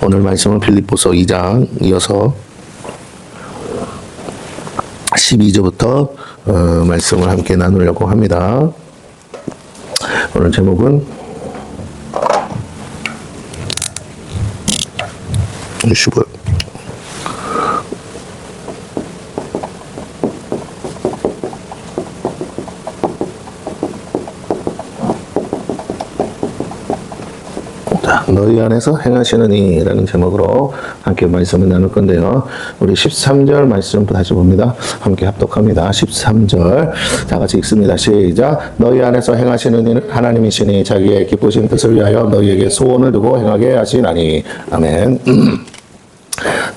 오늘 말씀은 빌립보서 2장 이어서 12절부터 말씀을 함께 나누려고 합니다. 오늘 제목은 15. 너희 안에서 행하시는 이라는 제목으로 함께 말씀을 나눌 건데요. 우리 13절 말씀 다시 봅니다. 함께 합독합니다. 13절 다 같이 읽습니다. 시작. 너희 안에서 행하시는 이는 하나님이시니 자기의 기쁘신 뜻을 위하여 너희에게 소원을 두고 행하게 하시나니. 아멘.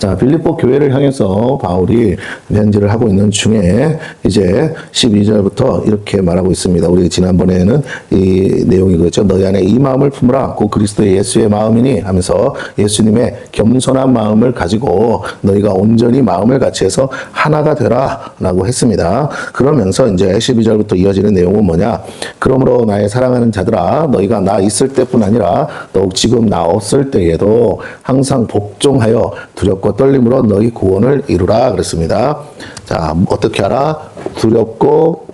자, 빌립보 교회를 향해서 바울이 편지를 하고 있는 중에 이제 12절부터 이렇게 말하고 있습니다. 우리 지난번에는 이 내용이 그렇죠. 너희 안에 이 마음을 품으라. 곧 그리스도 예수의 마음이니 하면서 예수님의 겸손한 마음을 가지고 너희가 온전히 마음을 같이해서 하나가 되라 라고 했습니다. 그러면서 이제 12절부터 이어지는 내용은 뭐냐. 그러므로 나의 사랑하는 자들아 너희가 나 있을 때뿐 아니라 더욱 지금 나 없을 때에도 항상 복종하여 두렵고 떨림으로 너희 구원을 이루라 그랬습니다. 자, 어떻게 하라? 두렵고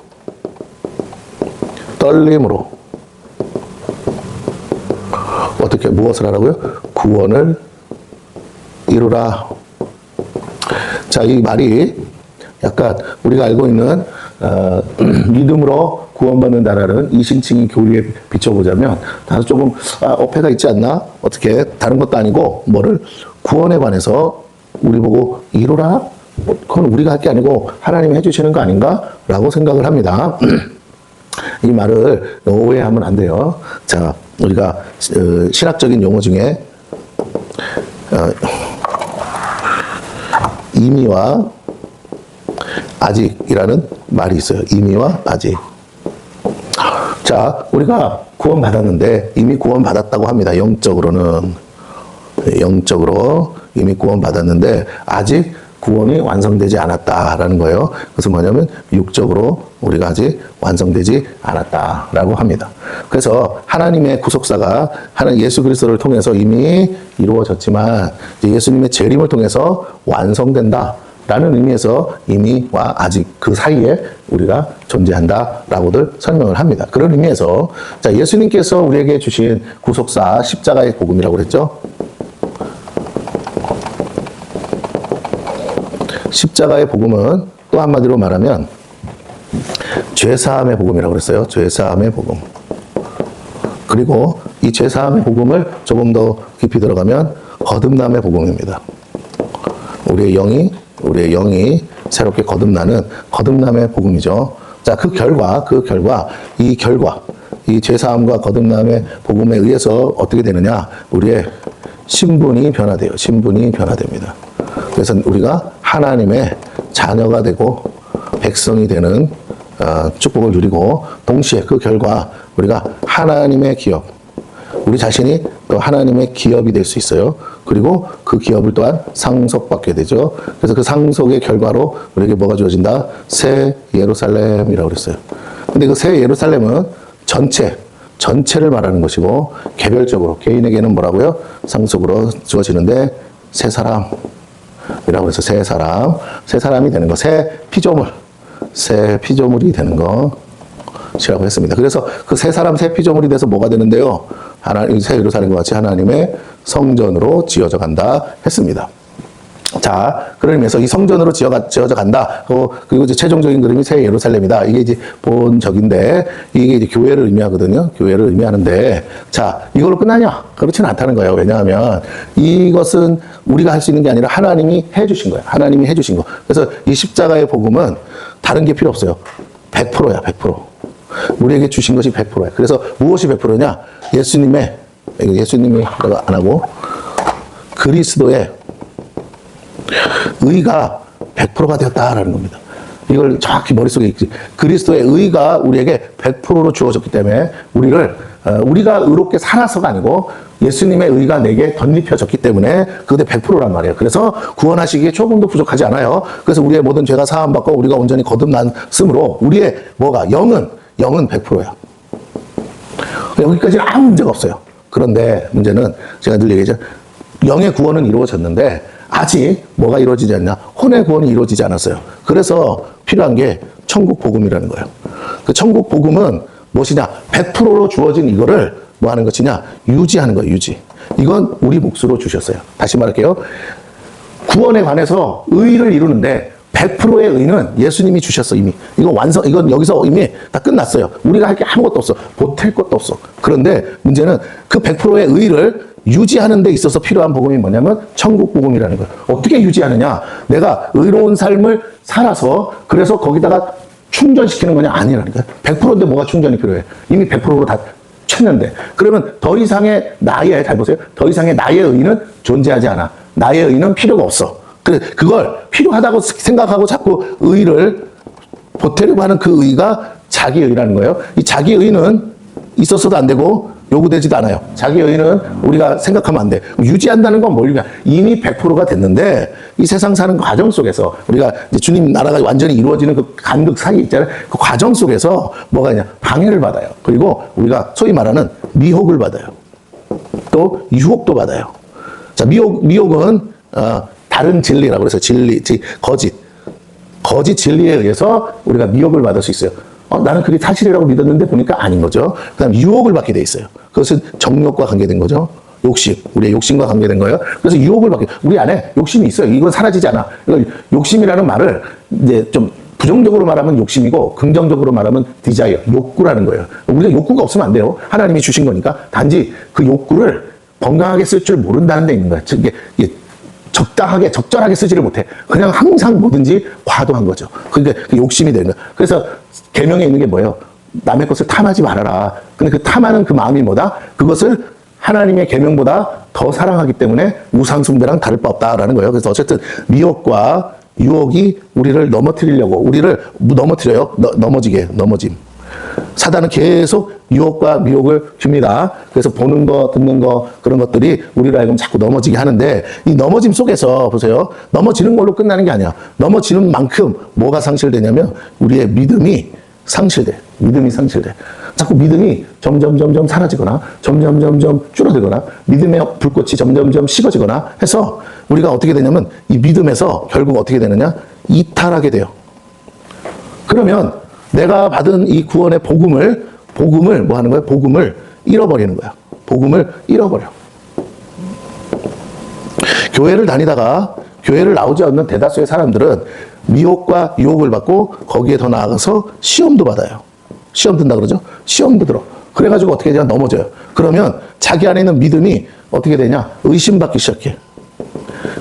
떨림으로 어떻게 무엇을 하라고요? 구원을 이루라. 자, 이 말이 약간 우리가 알고 있는 믿음으로 구원받는다라는 이신칭의 교리에 비춰보자면 다소 조금 어폐가 있지 않나? 어떻게 다른 것도 아니고 뭐를 구원에 관해서 우리 보고 이루라? 그건 우리가 할 게 아니고 하나님이 해주시는 거 아닌가? 라고 생각을 합니다. 이 말을 오해하면 안 돼요. 자, 우리가 신학적인 용어 중에 이미와 아직이라는 말이 있어요. 이미와 아직. 자, 우리가 구원받았는데 이미 구원받았다고 합니다. 영적으로 이미 구원받았는데 아직 구원이 완성되지 않았다라는 거예요. 그래서 뭐냐면 육적으로 우리가 아직 완성되지 않았다라고 합니다. 그래서 하나님의 구속사가 하나님 예수 그리스도를 통해서 이미 이루어졌지만 이제 예수님의 재림을 통해서 완성된다. 라는 의미에서 이미와 아직 그 사이에 우리가 존재한다라고들 설명을 합니다. 그런 의미에서 자, 예수님께서 우리에게 주신 구속사 십자가의 복음이라고 그랬죠. 십자가의 복음은 또 한마디로 말하면 죄사함의 복음이라고 그랬어요. 죄사함의 복음. 그리고 이 죄사함의 복음을 조금 더 깊이 들어가면 거듭남의 복음입니다. 우리의 영이 새롭게 거듭나는 거듭남의 복음이죠. 자, 그 결과, 이 죄사함과 거듭남의 복음에 의해서 어떻게 되느냐? 우리의 신분이 변화돼요. 신분이 변화됩니다. 그래서 우리가 하나님의 자녀가 되고 백성이 되는 축복을 누리고 동시에 그 결과 우리가 하나님의 기업, 우리 자신이 또 하나님의 기업이 될 수 있어요. 그리고 그 기업을 또한 상속받게 되죠. 그래서 그 상속의 결과로 우리에게 뭐가 주어진다? 새 예루살렘이라고 그랬어요. 근데 그 새 예루살렘은 전체를 말하는 것이고 개별적으로 개인에게는 뭐라고요? 상속으로 주어지는데 새 사람이라고 해서 새 사람이 되는 거, 새 피조물이 되는 것이라고 했습니다. 그래서 그 새 사람, 새 피조물이 돼서 뭐가 되는데요? 하나님, 새 예루살렘과 같이 하나님의 성전으로 지어져 간다 했습니다. 자, 그런 의미에서 이 성전으로 지어져 간다. 그리고 이제 최종적인 그림이 새 예루살렘이다. 이게 이제 본적인데, 이게 이제 교회를 의미하거든요. 교회를 의미하는데, 자, 이걸로 끝나냐? 그렇지는 않다는 거예요. 왜냐하면 이것은 우리가 할 수 있는 게 아니라 하나님이 해주신 거예요. 하나님이 해주신 거. 그래서 이 십자가의 복음은 다른 게 필요 없어요. 100%야, 100%. 우리에게 주신 것이 100%야. 그래서 무엇이 100%냐? 예수님이 안 하고, 그리스도의 의가 100%가 되었다라는 겁니다. 이걸 정확히 머릿속에 있지. 그리스도의 의가 우리에게 100%로 주어졌기 때문에 우리가 의롭게 살아서가 아니고 예수님의 의가 내게 덧입혀졌기 때문에 그게 100%란 말이에요. 그래서 구원하시기에 조금도 부족하지 않아요. 그래서 우리의 모든 죄가 사함받고 우리가 온전히 거듭났으므로 우리의 영은 100%야. 여기까지는 아무 문제가 없어요. 그런데 문제는 제가 늘 얘기하죠. 영의 구원은 이루어졌는데 아직 뭐가 이루어지지 않냐? 혼의 구원이 이루어지지 않았어요. 그래서 필요한 게 천국 복음이라는 거예요. 그 천국 복음은 무엇이냐? 100%로 주어진 이거를 뭐 하는 것이냐? 유지하는 거예요, 유지. 이건 우리 몫으로 주셨어요. 다시 말할게요. 구원에 관해서 의를 이루는데 100%의 의는 예수님이 주셨어, 이미. 이건 여기서 이미 다 끝났어요. 우리가 할 게 아무것도 없어. 보탤 것도 없어. 그런데 문제는 그 100%의 의를 유지하는 데 있어서 필요한 복음이 뭐냐면 천국 복음이라는 거예요. 어떻게 유지하느냐? 내가 의로운 삶을 살아서 그래서 거기다가 충전시키는 거냐? 아니라니까요. 100%인데 뭐가 충전이 필요해? 이미 100%로 다 쳤는데. 그러면 더 이상의 나의, 잘 보세요. 더 이상의 나의 의는 존재하지 않아. 나의 의는 필요가 없어. 그걸 필요하다고 생각하고 자꾸 의를 보태려고 하는 그 의가 자기 의라는 거예요. 이 자기 의는 있었어도 안 되고 요구되지도 않아요. 자기 의는 우리가 생각하면 안 돼. 유지한다는 건 뭘까? 이미 100%가 됐는데 이 세상 사는 과정 속에서 우리가 이제 주님 나라가 완전히 이루어지는 그 간극 사이 있잖아요. 그 과정 속에서 뭐가 있냐? 방해를 받아요. 그리고 우리가 소위 말하는 미혹을 받아요. 또 유혹도 받아요. 자, 미혹은 다른 진리라고 그래서 거짓 진리에 의해서 우리가 미혹을 받을 수 있어요. 나는 그게 사실이라고 믿었는데 보니까 아닌 거죠. 그 다음 유혹을 받게 돼 있어요. 그것은 정욕과 관계된 거죠. 욕심. 우리의 욕심과 관계된 거예요. 그래서 유혹을 받게, 우리 안에 욕심이 있어요. 이건 사라지지 않아. 그러니까 욕심이라는 말을 이제 좀 부정적으로 말하면 욕심이고 긍정적으로 말하면 디자이어, 욕구라는 거예요. 우리가 욕구가 없으면 안 돼요. 하나님이 주신 거니까. 단지 그 욕구를 건강하게 쓸 줄 모른다는 데 있는 거예요. 즉, 이게 적당하게, 적절하게 쓰지를 못해. 그냥 항상 뭐든지 과도한 거죠. 그러니까 그 욕심이 되는 거예요. 그래서 계명에 있는 게 뭐예요? 남의 것을 탐하지 말아라. 근데 그 탐하는 그 마음이 뭐다? 그것을 하나님의 계명보다 더 사랑하기 때문에 우상숭배랑 다를 바 없다라는 거예요. 그래서 어쨌든 미혹과 유혹이 우리를 우리를 넘어뜨려요. 넘어짐. 사단은 계속 유혹과 미혹을 줍니다. 그래서 보는 거, 듣는 거, 그런 것들이 우리를 하여금 자꾸 넘어지게 하는데, 이 넘어짐 속에서 보세요. 넘어지는 걸로 끝나는 게 아니야. 넘어지는 만큼 뭐가 상실되냐면 우리의 믿음이 상실돼. 자꾸 믿음이 점점 사라지거나 점점 줄어들거나 믿음의 불꽃이 점점 식어지거나 해서 우리가 어떻게 되냐면 이 믿음에서 결국 어떻게 되느냐? 이탈하게 돼요. 그러면 내가 받은 이 구원의 복음을 뭐 하는 거예요? 복음을 잃어버리는 거야. 복음을 잃어버려. 교회를 다니다가 교회를 나오지 않는 대다수의 사람들은 미혹과 유혹을 받고 거기에 더 나아가서 시험도 받아요. 시험 든다 그러죠? 시험도 들어. 그래가지고 어떻게 되냐? 넘어져요. 그러면 자기 안에 있는 믿음이 어떻게 되냐? 의심받기 시작해.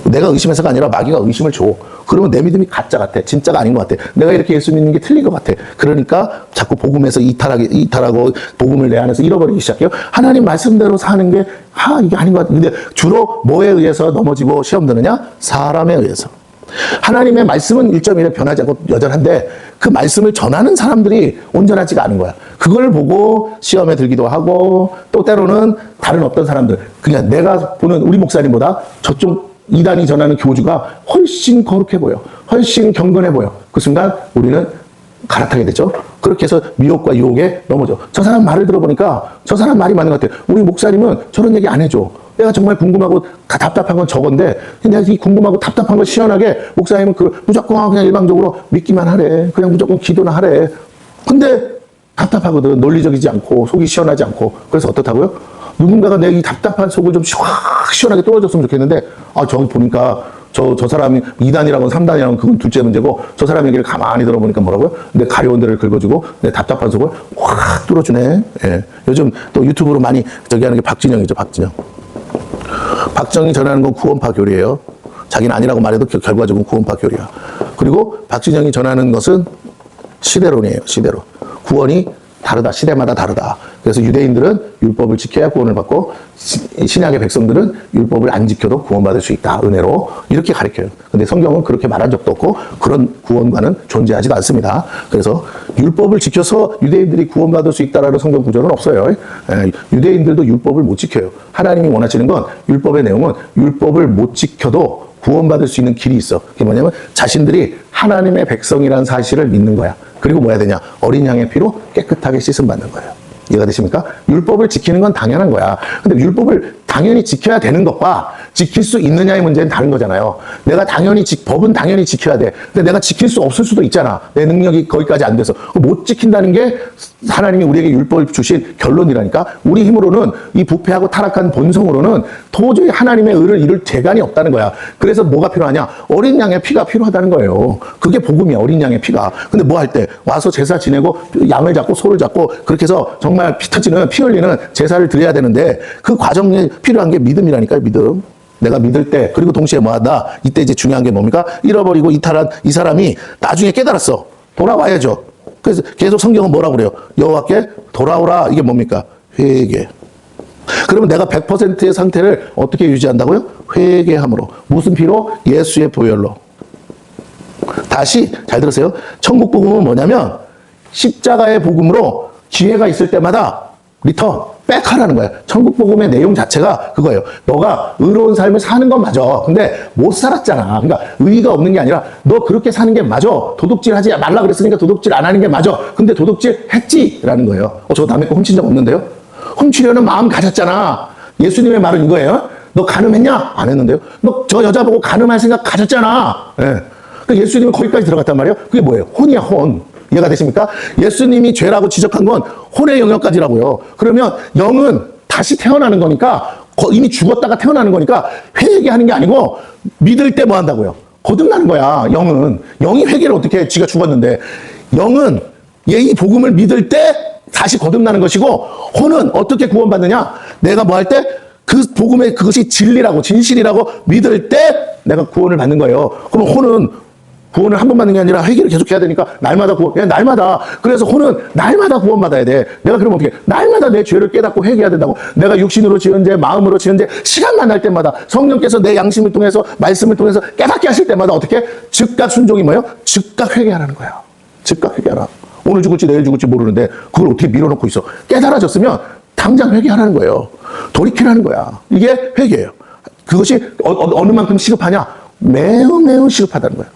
내가 의심해서가 아니라 마귀가 의심을 줘. 그러면 내 믿음이 가짜 같아. 진짜가 아닌 것 같아. 내가 이렇게 예수 믿는 게 틀린 것 같아. 그러니까 자꾸 복음에서 이탈하고 복음을 내 안에서 잃어버리기 시작해요. 하나님 말씀대로 사는 게 이게 아닌 것 같아. 근데 주로 뭐에 의해서 넘어지고 시험 드느냐? 사람에 의해서. 하나님의 말씀은 1.1에 변하지 않고 여전한데 그 말씀을 전하는 사람들이 온전하지가 않은 거야. 그걸 보고 시험에 들기도 하고 또 때로는 다른 어떤 사람들, 그냥 내가 보는 우리 목사님보다 저쪽 이단이 전하는 교주가 훨씬 거룩해 보여. 훨씬 경건해 보여. 그 순간 우리는 갈아타게 되죠. 그렇게 해서 미혹과 유혹에 넘어져. 저 사람 말을 들어보니까 저 사람 말이 맞는 것 같아. 우리 목사님은 저런 얘기 안 해줘. 내가 정말 궁금하고 답답한 건 저건데 내가 이 궁금하고 답답한 걸 시원하게 목사님은 무조건 그냥 일방적으로 믿기만 하래. 그냥 무조건 기도나 하래. 근데 답답하거든. 논리적이지 않고 속이 시원하지 않고. 그래서 어떻다고요? 누군가가 내 이 답답한 속을 좀 시원하게 뚫어줬으면 좋겠는데 저기 보니까 저 사람이 2단이라고 3단이라고 그건 둘째 문제고 저 사람 얘기를 가만히 들어보니까 뭐라고요? 내 가려운 데를 긁어주고 내 답답한 속을 확 뚫어주네. 예. 요즘 또 유튜브로 많이 하는 게 박진영이죠. 박정희 전하는 건 구원파 교리예요. 자기는 아니라고 말해도 결과적으로 구원파 교리야. 그리고 박진영이 전하는 것은 시대론이에요. 시대론. 구원이 다르다. 시대마다 다르다. 그래서 유대인들은 율법을 지켜야 구원을 받고 신약의 백성들은 율법을 안 지켜도 구원받을 수 있다. 은혜로. 이렇게 가르쳐요. 근데 성경은 그렇게 말한 적도 없고 그런 구원과는 존재하지도 않습니다. 그래서 율법을 지켜서 유대인들이 구원받을 수 있다라는 성경 구절은 없어요. 유대인들도 율법을 못 지켜요. 하나님이 원하시는 건 율법의 내용은 율법을 못 지켜도 구원받을 수 있는 길이 있어. 그게 뭐냐면 자신들이 하나님의 백성이라는 사실을 믿는 거야. 그리고 뭐 해야 되냐? 어린 양의 피로 깨끗하게 씻음 받는 거예요. 이해가 되십니까? 율법을 지키는 건 당연한 거야. 근데 율법을 당연히 지켜야 되는 것과 지킬 수 있느냐의 문제는 다른 거잖아요. 내가 당연히 법은 당연히 지켜야 돼. 근데 내가 지킬 수 없을 수도 있잖아. 내 능력이 거기까지 안 돼서. 못 지킨다는 게 하나님이 우리에게 율법을 주신 결론이라니까. 우리 힘으로는 이 부패하고 타락한 본성으로는 도저히 하나님의 의를 이룰 재간이 없다는 거야. 그래서 뭐가 필요하냐? 어린 양의 피가 필요하다는 거예요. 그게 복음이야. 어린 양의 피가. 근데 뭐 할 때? 와서 제사 지내고 양을 잡고 소를 잡고 그렇게 해서 정말 피 터지는 피 흘리는 제사를 드려야 되는데 그 과정에 필요한 게 믿음이라니까요. 믿음. 내가 믿을 때, 그리고 동시에 뭐하다? 이때 이제 중요한 게 뭡니까? 잃어버리고 이탈한 이 사람이 나중에 깨달았어. 돌아와야죠. 그래서 계속 성경은 뭐라고 그래요? 여호와께 돌아오라. 이게 뭡니까? 회개. 그러면 내가 100%의 상태를 어떻게 유지한다고요? 회개함으로. 무슨 피로? 예수의 보혈로. 다시 잘 들으세요. 천국 복음은 뭐냐면 십자가의 복음으로 기회가 있을 때마다 리턴, 백하라는 거예요. 천국 복음의 내용 자체가 그거예요. 너가 의로운 삶을 사는 건 맞아. 근데 못 살았잖아. 그러니까 의의가 없는 게 아니라 너 그렇게 사는 게 맞아. 도둑질 하지 말라 그랬으니까 도둑질 안 하는 게 맞아. 근데 도둑질 했지라는 거예요. 저 남의 거 훔친 적 없는데요? 훔치려는 마음 가졌잖아. 예수님의 말은 이거예요. 너 간음했냐? 안 했는데요. 너 저 여자 보고 간음할 생각 가졌잖아. 예. 그러니까 예수님은 거기까지 들어갔단 말이에요. 그게 뭐예요? 혼이야, 혼. 이해가 되십니까? 예수님이 죄라고 지적한 건 혼의 영역까지라고요. 그러면 영은 다시 태어나는 거니까, 이미 죽었다가 태어나는 거니까 회개하는 게 아니고 믿을 때 뭐 한다고요? 거듭나는 거야, 영은. 영이 회개를 어떻게 해? 지가 죽었는데. 영은 이 복음을 믿을 때 다시 거듭나는 것이고, 혼은 어떻게 구원받느냐? 내가 뭐 할 때? 그 복음의 그것이 진리라고, 진실이라고 믿을 때 내가 구원을 받는 거예요. 그럼 혼은 구원을 한 번 받는 게 아니라 회개를 계속 해야 되니까 날마다 구원, 날마다. 그래서 혼은 날마다 구원받아야 돼. 내가 그러면 어떻게, 날마다 내 죄를 깨닫고 회개해야 된다고. 내가 육신으로 지은 죄, 마음으로 지은 죄, 시간만 날 때마다 성령께서 내 양심을 통해서, 말씀을 통해서 깨닫게 하실 때마다 어떻게? 즉각 순종이 뭐예요? 즉각 회개하라는 거야. 즉각 회개하라. 오늘 죽을지 내일 죽을지 모르는데 그걸 어떻게 밀어놓고 있어. 깨달아졌으면 당장 회개하라는 거예요. 돌이키라는 거야. 이게 회개예요. 그것이 어느 만큼 시급하냐? 매우 매우 시급하다는 거야.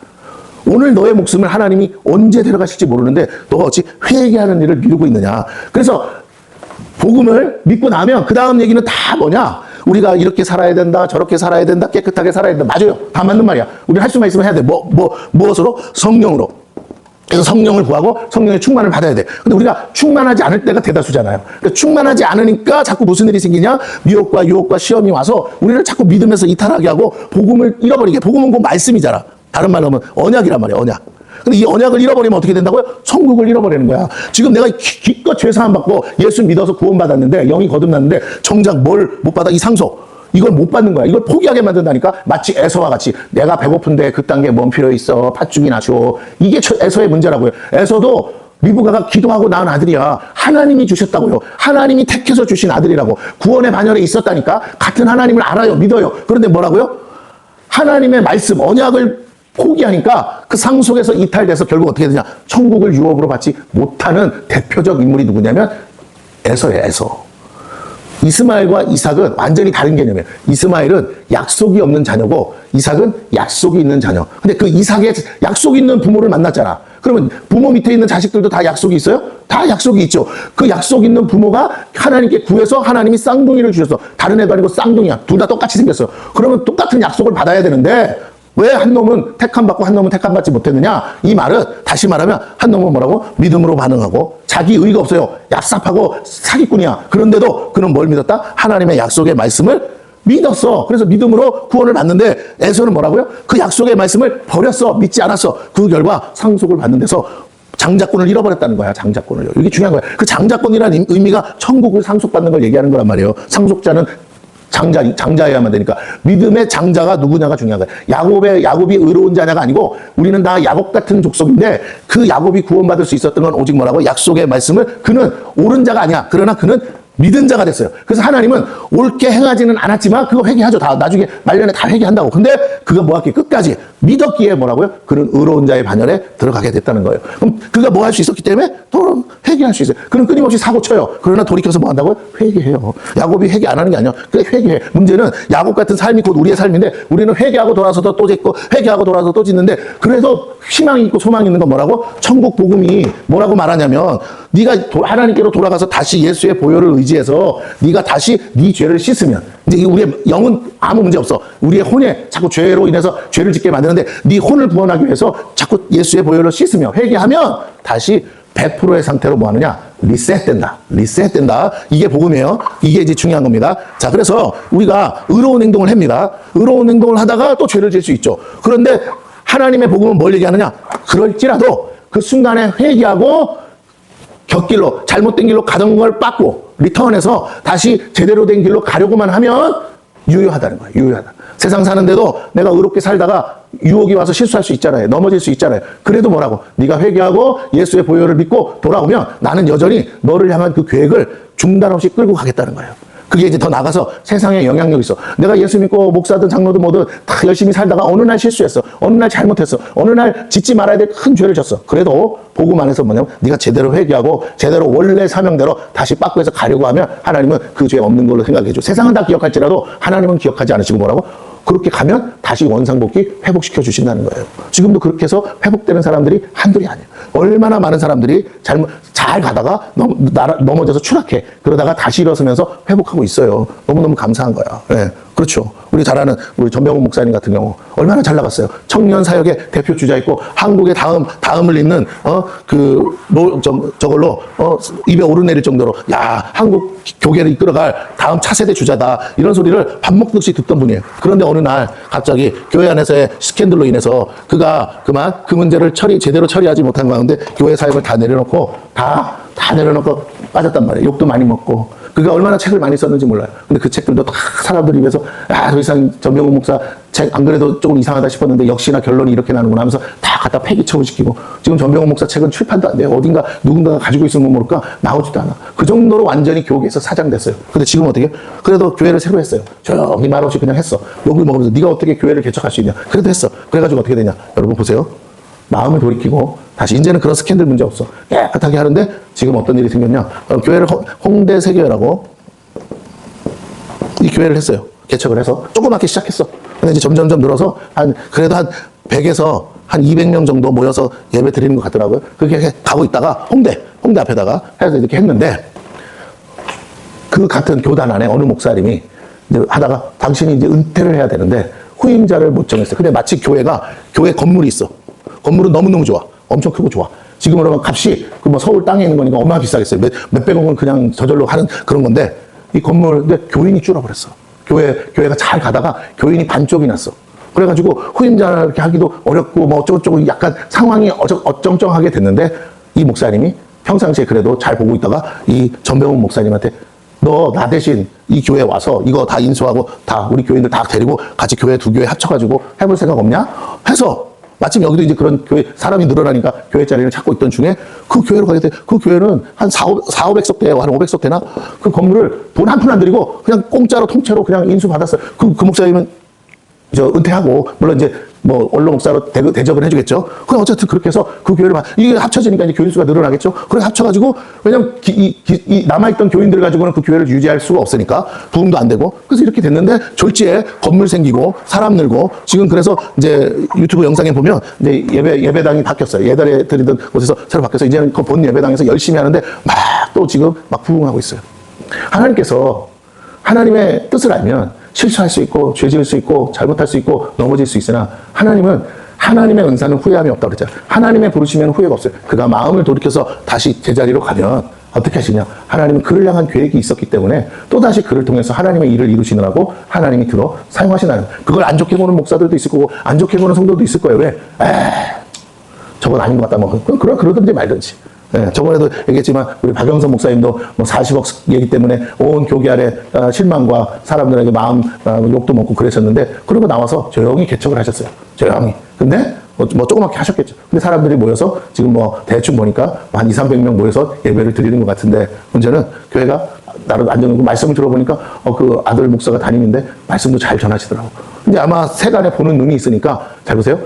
오늘 너의 목숨을 하나님이 언제 데려가실지 모르는데 너가 어찌 회개하는 일을 미루고 있느냐. 그래서 복음을 믿고 나면 그 다음 얘기는 다 뭐냐? 우리가 이렇게 살아야 된다, 저렇게 살아야 된다, 깨끗하게 살아야 된다. 맞아요. 다 맞는 말이야. 우리 할 수만 있으면 해야 돼. 무엇으로? 성령으로. 그래서 성령을 구하고 성령의 충만을 받아야 돼. 근데 우리가 충만하지 않을 때가 대다수잖아요. 그러니까 충만하지 않으니까 자꾸 무슨 일이 생기냐? 미혹과 유혹과 시험이 와서 우리를 자꾸 믿음에서 이탈하게 하고 복음을 잃어버리게. 복음은 곧 말씀이잖아. 다른 말로 하면 언약이란 말이에요. 언약. 근데 이 언약을 잃어버리면 어떻게 된다고요? 천국을 잃어버리는 거야. 지금 내가 기껏 죄사함 받고 예수 믿어서 구원받았는데, 영이 거듭났는데 정작 뭘 못 받아? 이 상속. 이걸 못 받는 거야. 이걸 포기하게 만든다니까. 마치 에서와 같이 내가 배고픈데 그딴 게 뭔 필요 있어. 팥죽이나 줘. 이게 에서의 문제라고요. 에서도 리브가가 기도하고 낳은 아들이야. 하나님이 주셨다고요. 하나님이 택해서 주신 아들이라고. 구원의 반열에 있었다니까. 같은 하나님을 알아요. 믿어요. 그런데 뭐라고요? 하나님의 말씀, 언약을 포기하니까 그 상속에서 이탈돼서 결국 어떻게 되냐? 천국을 유업으로 받지 못하는 대표적 인물이 누구냐면 에서예요. 에서. 이스마엘과 이삭은 완전히 다른 개념이에요. 이스마엘은 약속이 없는 자녀고 이삭은 약속이 있는 자녀. 근데 그 이삭의 약속이 있는 부모를 만났잖아. 그러면 부모 밑에 있는 자식들도 다 약속이 있어요? 다 약속이 있죠. 그 약속 있는 부모가 하나님께 구해서 하나님이 쌍둥이를 주셨어. 다른 애도 아니고 쌍둥이야. 둘 다 똑같이 생겼어. 그러면 똑같은 약속을 받아야 되는데 왜 한 놈은 택함 받고 한 놈은 택함 받지 못했느냐? 이 말은 다시 말하면 한 놈은 뭐라고? 믿음으로 반응하고 자기 의의가 없어요. 얍삽하고 사기꾼이야. 그런데도 그는 뭘 믿었다? 하나님의 약속의 말씀을 믿었어. 그래서 믿음으로 구원을 받는데 에서는 뭐라고요? 그 약속의 말씀을 버렸어. 믿지 않았어. 그 결과 상속을 받는 데서 장자권을 잃어버렸다는 거야. 장자권을요. 이게 중요한 거야. 그 장자권이라는 의미가 천국을 상속받는 걸 얘기하는 거란 말이에요. 상속자는 장자여야만 되니까. 믿음의 장자가 누구냐가 중요한 거야. 야곱이 의로운 자냐가 아니고 우리는 다 야곱 같은 족속인데 그 야곱이 구원받을 수 있었던 건 오직 뭐라고? 약속의 말씀을 그는 옳은 자가 아니야. 그러나 그는 믿은 자가 됐어요. 그래서 하나님은 옳게 행하지는 않았지만 그거 회개하죠. 다 나중에 말년에 다 회개한다고. 근데 그가 뭐하기에 끝까지 믿었기에 뭐라고요? 그는 의로운 자의 반열에 들어가게 됐다는 거예요. 그럼 그가 뭐 할 수 있었기 때문에 또 회개할 수 있어요. 그는 끊임없이 사고 쳐요. 그러나 돌이켜서 뭐 한다고요? 회개해요. 야곱이 회개 안 하는 게 아니야. 그래 회개해. 문제는 야곱 같은 삶이 곧 우리의 삶인데 우리는 회개하고 돌아서도 또 짓고 회개하고 돌아서 또 짓는데 그래도 희망이 있고 소망이 있는 건 뭐라고? 천국 복음이 뭐라고 말하냐면 네가 하나님께로 돌아가서 다시 예수의 보혈을 의지해서 네가 다시 네 죄를 씻으면, 이제 우리의 영은 아무 문제 없어. 우리의 혼에 자꾸 죄로 인해서 죄를 짓게 만드는데 네 혼을 구원하기 위해서 자꾸 예수의 보혈로 씻으며 회개하면 다시 100%의 상태로 뭐 하느냐? 리셋된다. 리셋된다. 이게 복음이에요. 이게 이제 중요한 겁니다. 자, 그래서 우리가 의로운 행동을 합니다. 의로운 행동을 하다가 또 죄를 질 수 있죠. 그런데 하나님의 복음은 뭘 얘기하느냐? 그럴지라도 그 순간에 회개하고 곁길로, 잘못된 길로 가던 걸 빻고 리턴해서 다시 제대로 된 길로 가려고만 하면 유효하다는 거예요. 유효하다. 세상 사는데도 내가 의롭게 살다가 유혹이 와서 실수할 수 있잖아요. 넘어질 수 있잖아요. 그래도 뭐라고? 네가 회개하고 예수의 보혈을 믿고 돌아오면 나는 여전히 너를 향한 그 계획을 중단 없이 끌고 가겠다는 거예요. 그게 이제 더 나가서 세상에 영향력이 있어. 내가 예수 믿고 목사든 장로든 뭐든 다 열심히 살다가 어느 날 실수했어. 어느 날 잘못했어. 어느 날 짓지 말아야 될 큰 죄를 졌어. 그래도 복음 안에서 뭐냐면 네가 제대로 회개하고 제대로 원래 사명대로 다시 빠꾸해서 가려고 하면 하나님은 그 죄 없는 걸로 생각해 줘. 세상은 다 기억할지라도 하나님은 기억하지 않으시고 뭐라고? 그렇게 가면 다시 원상복귀 회복시켜 주신다는 거예요. 지금도 그렇게 해서 회복되는 사람들이 한둘이 아니에요. 얼마나 많은 사람들이 잘 가다가 넘어져서 추락해. 그러다가 다시 일어서면서 회복하고 있어요. 너무너무 감사한 거야. 네, 그렇죠. 우리 잘 아는 우리 전병훈 목사님 같은 경우 얼마나 잘 나갔어요. 청년 사역의 대표 주자였고 한국의 다음을 잇는 저걸로 입에 오르내릴 정도로 야 한국 교계를 이끌어갈 다음 차세대 주자다 이런 소리를 밥 먹듯이 듣던 분이에요. 그런데 어느 날 갑자기 교회 안에서의 스캔들로 인해서 그가 그만 그 문제를 제대로 처리하지 못한 가운데 교회 사역을 다 내려놓고 빠졌단 말이에요. 욕도 많이 먹고. 그가 얼마나 책을 많이 썼는지 몰라요. 근데 그 책들도 다 사람들이 입에서 더 이상 전병훈 목사 책 안 그래도 조금 이상하다 싶었는데 역시나 결론이 이렇게 나는구나 하면서 다 갖다 폐기 처분시키고 지금 전병훈 목사 책은 출판도 안 돼요. 어딘가 누군가가 가지고 있으면 모를까 나오지도 않아. 그 정도로 완전히 교계에서 사장됐어요. 근데 지금 어떻게? 그래도 교회를 새로 했어요. 조용히 말없이 그냥 했어. 욕을 먹으면서 네가 어떻게 교회를 개척할 수 있냐. 그래도 했어. 그래가지고 어떻게 되냐. 여러분 보세요. 마음을 돌이키고 다시 이제는 그런 스캔들 문제 없어. 깨끗하게 하는데 지금 어떤 일이 생겼냐. 교회를 홍대 세교회라고 이 교회를 했어요. 개척을 해서 조그맣게 시작했어. 근데 이제 점점점 늘어서 그래도 한 100에서 한 200명 정도 모여서 예배 드리는 것 같더라고요. 그렇게 가고 있다가 홍대 앞에다가 해서 이렇게 했는데 그 같은 교단 안에 어느 목사님이 이제 하다가 당신이 이제 은퇴를 해야 되는데 후임자를 못 정했어요. 근데 마치 교회 건물이 있어. 건물은 너무너무 좋아. 엄청 크고 좋아. 지금으로 하면 값이 그 서울 땅에 있는 거니까 얼마나 비싸겠어요. 몇백억은 그냥 저절로 하는 그런 건데 이 건물 근데 교인이 줄어버렸어. 교회가 잘 가다가 교인이 반쪽이 났어. 그래가지고 후임자 이렇게 하기도 어렵고 뭐 어쩌고저쩌고 약간 상황이 어정쩡하게 됐는데 이 목사님이 평상시에 그래도 잘 보고 있다가 이 전병훈 목사님한테 너 나 대신 이 교회 와서 이거 다 인수하고 다 우리 교인들 다 데리고 같이 교회 두 교회 합쳐가지고 해볼 생각 없냐? 해서 마침 여기도 이제 그런 교회 사람이 늘어나니까 교회 자리를 찾고 있던 중에 그 교회로 가게 돼. 그 교회는 한 400석 돼요. 한 500석 되나? 그 건물을 돈 한 푼 안 들이고 그냥 공짜로 통째로 그냥 인수 받았어요. 그 목사님은 은퇴하고 물론 이제 뭐 원로 목사로 대접을 해주겠죠. 그럼 어쨌든 그렇게 해서 그 교회를 이게 합쳐지니까 이제 교인 수가 늘어나겠죠. 그래서 합쳐가지고 왜냐면 이 남아있던 교인들 가지고는 그 교회를 유지할 수가 없으니까 부흥도 안 되고 그래서 이렇게 됐는데 졸지에 건물 생기고 사람 늘고 지금 그래서 이제 유튜브 영상에 보면 이제 예배당이 바뀌었어요. 예달에 드리던 곳에서 새로 바뀌어서 이제는 그 본 예배당에서 열심히 하는데 막 또 지금 막 부흥하고 있어요. 하나님께서 하나님의 뜻을 알면 실수할 수 있고 죄 지을 수 있고 잘못할 수 있고 넘어질 수 있으나 하나님은 하나님의 은사는 후회함이 없다고 그랬잖아요. 하나님의 부르시면 후회가 없어요. 그가 마음을 돌이켜서 다시 제자리로 가면 어떻게 하시냐. 하나님은 그를 향한 계획이 있었기 때문에 또다시 그를 통해서 하나님의 일을 이루시느라고 하나님이 들어 사용하시나요. 그걸 안 좋게 보는 목사들도 있을 거고 안 좋게 보는 성도도 있을 거예요. 왜? 저건 아닌 것 같다. 뭐 그러든지 말든지. 네, 저번에도 얘기했지만 우리 박영선 목사님도 뭐 40억 얘기 때문에 온 교계 아래 실망과 사람들에게 마음 욕도 먹고 그러셨는데 그러고 나와서 조용히 개척을 하셨어요. 조용히. 근데 뭐 조그맣게 하셨겠죠. 근데 사람들이 모여서 지금 뭐 대충 보니까 한 200~300명 모여서 예배를 드리는 것 같은데 문제는 교회가 나름 안정되고 말씀을 들어보니까 그 아들 목사가 담임인데 말씀도 잘 전하시더라고. 근데 아마 세간에 보는 눈이 있으니까 잘 보세요.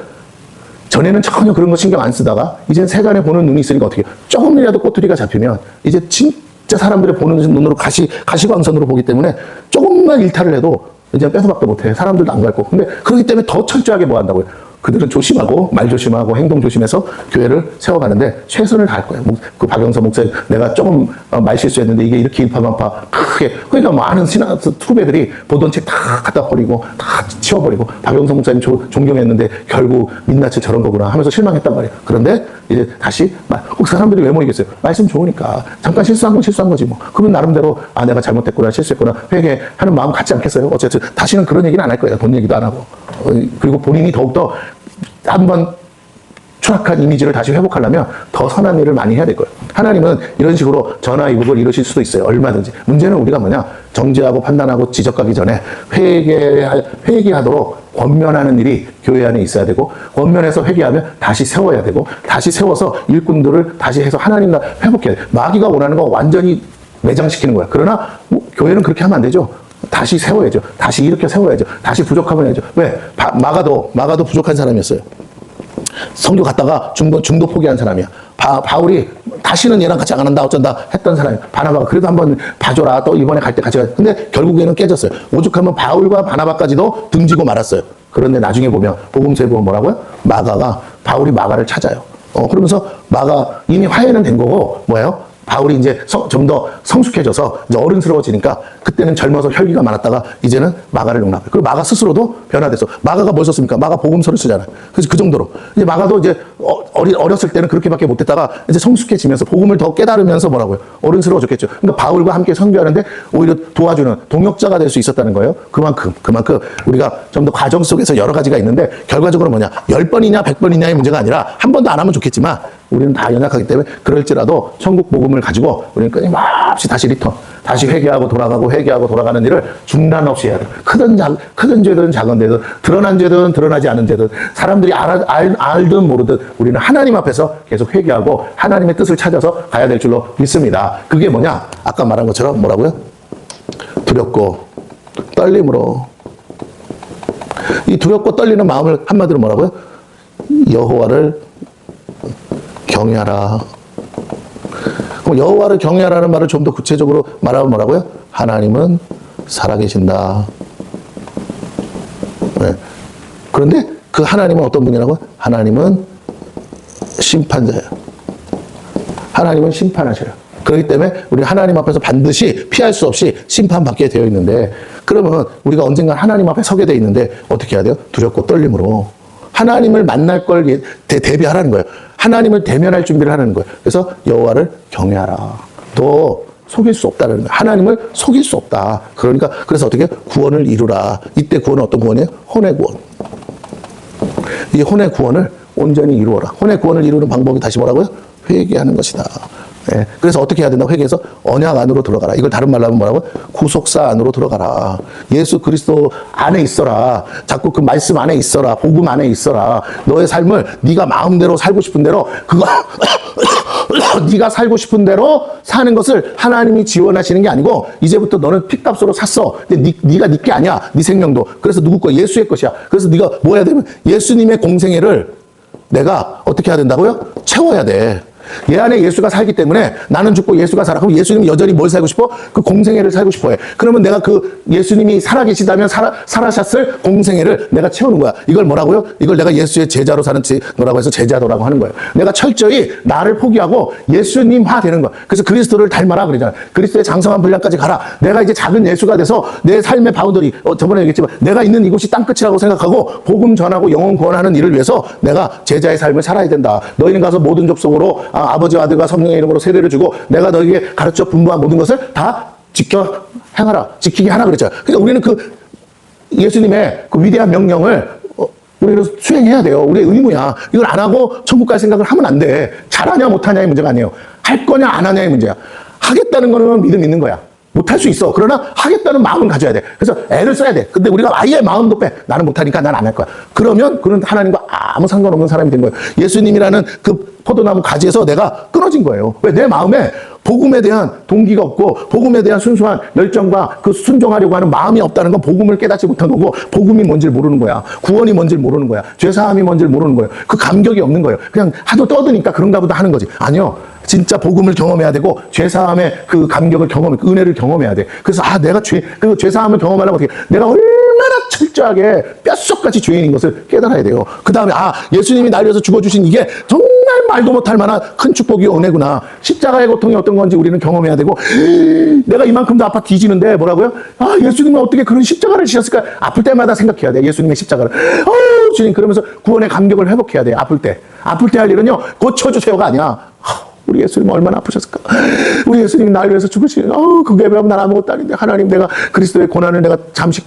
전에는 전혀 그런 거 신경 안 쓰다가 이제는 세간에 보는 눈이 있으니까 어떻게 해요? 조금이라도 꼬투리가 잡히면 이제 진짜 사람들의 보는 눈으로 가시광선으로 보기 때문에 조금만 일탈을 해도 이제 뺏어박도 못해. 사람들도 안 갈고. 근데 그렇기 때문에 더 철저하게 뭐 한다고요? 그들은 조심하고 말 조심하고 행동 조심해서 교회를 세워가는데 최선을 다할 거예요. 그 박영서 목사님, 내가 조금 말 실수했는데 이게 이렇게 일파만파 크게, 그러니까 많은 신학 후배들이 보던 책 다 갖다 버리고 다 치워버리고, 박영서 목사님 존경했는데 결국 민낯을 저런 거구나 하면서 실망했단 말이에요. 그런데 이제 다시 사람들이 왜 모이겠어요? 말씀 좋으니까. 잠깐 실수한 건 실수한 거지 뭐. 그러면 나름대로 내가 잘못했구나, 실수했구나 회개하는 마음 갖지 않겠어요? 어쨌든 다시는 그런 얘기는 안 할 거예요. 돈 얘기도 안 하고. 그리고 본인이 더욱더 한번 추락한 이미지를 다시 회복하려면 더 선한 일을 많이 해야 될 거예요. 하나님은 이런 식으로 전화위복을 이루실 수도 있어요. 얼마든지. 문제는 우리가 정죄하고 판단하고 지적하기 전에 회개하도록 권면하는 일이 교회 안에 있어야 되고, 권면해서 회개하면 다시 세워야 되고, 다시 세워서 일꾼들을 다시 해서 하나님과 회복해야 돼. 마귀가 원하는 거 완전히 매장시키는 거야. 그러나 교회는 그렇게 하면 안 되죠. 다시 세워야죠. 다시 이렇게 세워야죠. 다시 부족하면 해야죠. 왜? 마가도 부족한 사람이었어요. 성교 갔다가 중도 포기한 사람이야. 바울이 다시는 얘랑 같이 안 한다 어쩐다 했던 사람이, 바나바가 그래도 한번 봐줘라, 또 이번에 갈 때 같이 가. 근데 결국에는 깨졌어요. 오죽하면 바울과 바나바까지도 등지고 말았어요. 그런데 나중에 보면 복음서에 보면 뭐라고요? 바울이 마가를 찾아요. 그러면서 마가 이미 화해는 된 거고, 뭐예요? 바울이 이제 좀 더 성숙해져서 이제 어른스러워지니까, 그때는 젊어서 혈기가 많았다가 이제는 마가를 용납해요. 그리고 마가 스스로도 변화됐어. 마가가 뭘 썼습니까? 마가 복음서를 쓰잖아요. 그래서 그 정도로 이제 마가도 이제 어렸을 때는 그렇게밖에 못했다가 이제 성숙해지면서 복음을 더 깨달으면서 뭐라고요? 어른스러워졌겠죠. 그러니까 바울과 함께 선교하는데 오히려 도와주는 동역자가 될 수 있었다는 거예요. 그만큼 우리가 좀 더 과정 속에서 여러 가지가 있는데, 결과적으로 10번이냐 100번이냐의 문제가 아니라 한 번도 안 하면 좋겠지만 우리는 다 연약하기 때문에 그럴지라도 천국 복음을 가지고 우리는 끊임없이 다시 다시 회개하고 돌아가고 회개하고 돌아가는 일을 중단 없이 해야 돼요. 크든 죄든 작은 죄든, 드러난 죄든 드러나지 않은 죄든, 사람들이 알든 모르든 우리는 하나님 앞에서 계속 회개하고 하나님의 뜻을 찾아서 가야 될 줄로 믿습니다. 그게 뭐냐? 아까 말한 것처럼 뭐라고요? 두렵고 떨림으로. 이 두렵고 떨리는 마음을 한마디로 뭐라고요? 여호와를 경외하라. 그럼 여호와를 경외하라는 말을 좀 더 구체적으로 말하면 뭐라고요? 하나님은 살아계신다. 네. 그런데 그 하나님은 어떤 분이라고요? 하나님은 심판자예요. 하나님은 심판하셔요. 그렇기 때문에 우리 하나님 앞에서 반드시 피할 수 없이 심판받게 되어 있는데, 그러면 우리가 언젠가 하나님 앞에 서게 되어 있는데 어떻게 해야 돼요? 두렵고 떨림으로. 하나님을 만날 걸 대비하라는 거예요. 하나님을 대면할 준비를 하는 거예요. 그래서 여호와를 경외하라. 너 속일 수 없다는 거예요. 하나님을 속일 수 없다. 그러니까 그래서 어떻게 구원을 이루라. 이때 구원은 어떤 구원이에요? 혼의 구원. 이 혼의 구원을 온전히 이루어라. 혼의 구원을 이루는 방법이 다시 뭐라고요? 회개하는 것이다. 예, 그래서 어떻게 해야 된다고? 회개해서 언약 안으로 들어가라. 이걸 다른 말로 하면 뭐라고? 구속사 안으로 들어가라. 예수 그리스도 안에 있어라. 자꾸 그 말씀 안에 있어라. 복음 안에 있어라. 너의 삶을 네가 마음대로 살고 싶은 대로, 그거 네가 살고 싶은 대로 사는 것을 하나님이 지원하시는 게 아니고, 이제부터 너는 핏값으로 샀어. 근데 네가 네 게 아니야. 네 생명도. 그래서 누구 거? 예수의 것이야. 그래서 네가 뭐 해야 되면 예수님의 공생애를 내가 어떻게 해야 된다고요? 채워야 돼. 얘 안에 예수가 살기 때문에 나는 죽고 예수가 살아. 그럼 예수님은 여전히 뭘 살고 싶어? 그 공생애를 살고 싶어 해. 그러면 내가 그 예수님이 살아계시다면 살아셨을 공생애를 내가 채우는 거야. 이걸 뭐라고요? 이걸 내가 예수의 제자로 사는 거라고 해서 제자도라고 하는 거예요. 내가 철저히 나를 포기하고 예수님화 되는 거야. 그래서 그리스도를 닮아라 그러잖아. 그리스도의 장성한 분량까지 가라. 내가 이제 작은 예수가 돼서 내 삶의 바운더리, 저번에 얘기했지만 내가 있는 이곳이 땅끝이라고 생각하고 복음 전하고 영혼 구원하는 일을 위해서 내가 제자의 삶을 살아야 된다. 너희는 가서 모든 족속으로 아버지와 아들과 성령의 이름으로 세례를 주고 내가 너에게 가르쳐 분부한 모든 것을 다 지키게 하라 그랬잖아요. 그러니까 우리는 그 예수님의 그 위대한 명령을 우리는 수행해야 돼요. 우리의 의무야. 이걸 안 하고 천국 갈 생각을 하면 안 돼. 잘하냐 못하냐의 문제가 아니에요. 할 거냐 안 하냐의 문제야. 하겠다는 거는 믿음 있는 거야. 못할 수 있어. 그러나 하겠다는 마음은 가져야 돼. 그래서 애를 써야 돼. 근데 우리가 아예 마음도 빼. 나는 못하니까 난 안 할 거야. 그러면 그는 하나님과 아무 상관없는 사람이 된 거예요. 예수님이라는 그 포도나무 가지에서 내가 끊어진 거예요. 왜? 내 마음에 복음에 대한 동기가 없고 복음에 대한 순수한 열정과 그 순종하려고 하는 마음이 없다는 건 복음을 깨닫지 못한 거고, 복음이 뭔지를 모르는 거야. 구원이 뭔지를 모르는 거야. 죄사함이 뭔지를 모르는 거예요. 그 감격이 없는 거예요. 그냥 하도 떠드니까 그런가 보다 하는 거지. 아니요. 진짜 복음을 경험해야 되고 죄사함의 그 감격을 은혜를 경험해야 돼. 그래서 내가 그 죄사함을 경험하려면 어떻게, 내가 얼마나 얼마나 철저하게 뼛속까지 죄인인 것을 깨달아야 돼요. 그 다음에 예수님이 날 위해서 죽어주신 이게 정말 말도 못할 만한 큰 축복이 은혜구나. 십자가의 고통이 어떤 건지 우리는 경험해야 되고, 내가 이만큼도 아파 뒤지는데 뭐라고요? 예수님은 어떻게 그런 십자가를 지셨을까? 아플 때마다 생각해야 돼. 예수님의 십자가를. 주님, 그러면서 구원의 감격을 회복해야 돼. 아플 때 할 일은요, 고쳐주세요가 아니야. 우리 예수님 얼마나 아프셨을까? 우리 예수님이 날 위해서 죽으시는, 그게 왜 난 아무것도 아닌데, 하나님, 내가 그리스도의 고난을 내가 잠시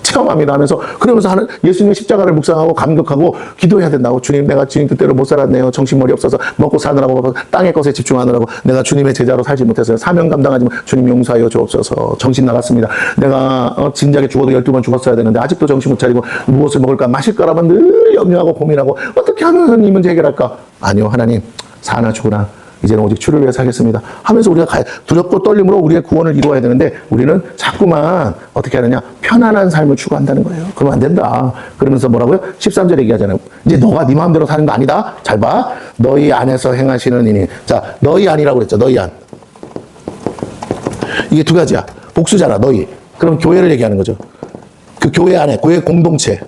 체험합니다 하면서, 그러면서 예수님의 십자가를 묵상하고 감격하고 기도해야 된다고. 주님, 내가 주님 뜻대로 못 살았네요. 정신머리 없어서 먹고 사느라고 땅의 것에 집중하느라고 내가 주님의 제자로 살지 못해서요. 사명 감당하지만 주님 용서하여 주옵소서. 정신 나갔습니다. 내가 진작에 죽어도 12번 죽었어야 되는데 아직도 정신 못 차리고 무엇을 먹을까 마실까라만 늘 염려하고 고민하고, 어떻게 하면 이 문제 해결할까? 아니요, 하나님, 사나 죽으나 이제는 오직 주를 위해 살겠습니다 하면서 우리가 두렵고 떨림으로 우리의 구원을 이루어야 되는데, 우리는 자꾸만 어떻게 하느냐, 편안한 삶을 추구한다는 거예요. 그러면 안 된다. 그러면서 뭐라고요? 13절 얘기하잖아요. 이제 너가 네 마음대로 사는 거 아니다. 잘 봐. 너희 안에서 행하시는 이니. 자, 너희 안이라고 그랬죠. 너희 안. 이게 두 가지야. 복수잖아, 너희. 그럼 교회를 얘기하는 거죠. 그 교회 안에, 교회 공동체.